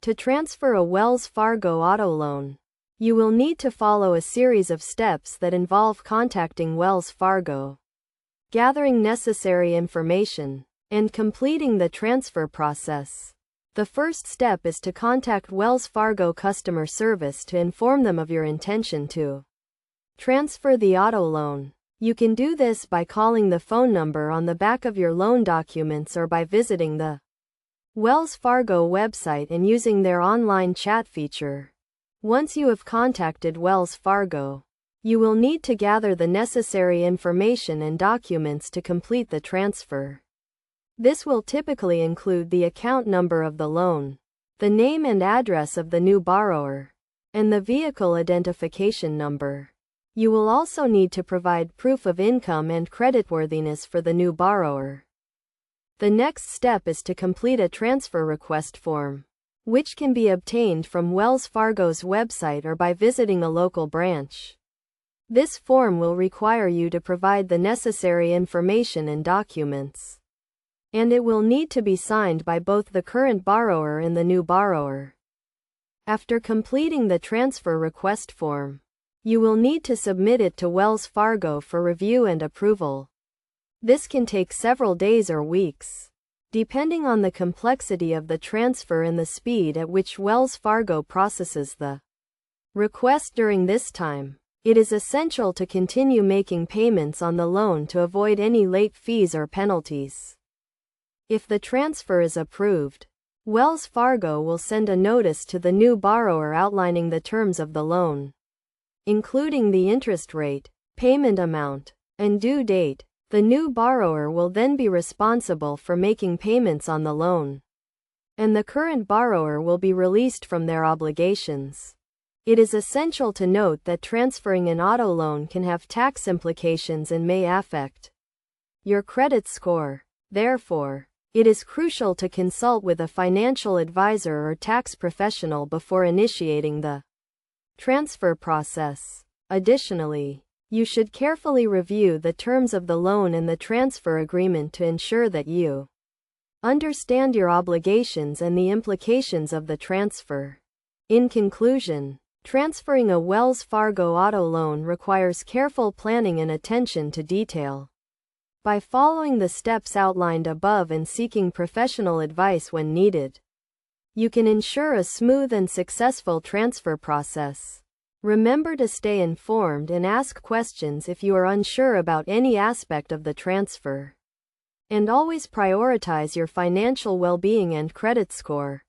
To transfer a Wells Fargo auto loan, you will need to follow a series of steps that involve contacting Wells Fargo, gathering necessary information, and completing the transfer process. The first step is to contact Wells Fargo customer service to inform them of your intention to transfer the auto loan. You can do this by calling the phone number on the back of your loan documents or by visiting the Wells Fargo website and using their online chat feature. Once you have contacted Wells Fargo, you will need to gather the necessary information and documents to complete the transfer. This will typically include the account number of the loan, the name and address of the new borrower, and the vehicle identification number. You will also need to provide proof of income and creditworthiness for the new borrower. The next step is to complete a transfer request form, which can be obtained from Wells Fargo's website or by visiting a local branch. This form will require you to provide the necessary information and documents, and it will need to be signed by both the current borrower and the new borrower. After completing the transfer request form, you will need to submit it to Wells Fargo for review and approval. This can take several days or weeks, depending on the complexity of the transfer and the speed at which Wells Fargo processes the request during this time. It is essential to continue making payments on the loan to avoid any late fees or penalties. If the transfer is approved, Wells Fargo will send a notice to the new borrower outlining the terms of the loan, including the interest rate, payment amount, and due date. The new borrower will then be responsible for making payments on the loan, and the current borrower will be released from their obligations. It is essential to note that transferring an auto loan can have tax implications and may affect your credit score. Therefore, it is crucial to consult with a financial advisor or tax professional before initiating the transfer process. Additionally, you should carefully review the terms of the loan and the transfer agreement to ensure that you understand your obligations and the implications of the transfer. In conclusion, transferring a Wells Fargo auto loan requires careful planning and attention to detail. By following the steps outlined above and seeking professional advice when needed, you can ensure a smooth and successful transfer process. Remember to stay informed and ask questions if you are unsure about any aspect of the transfer. And always prioritize your financial well-being and credit score.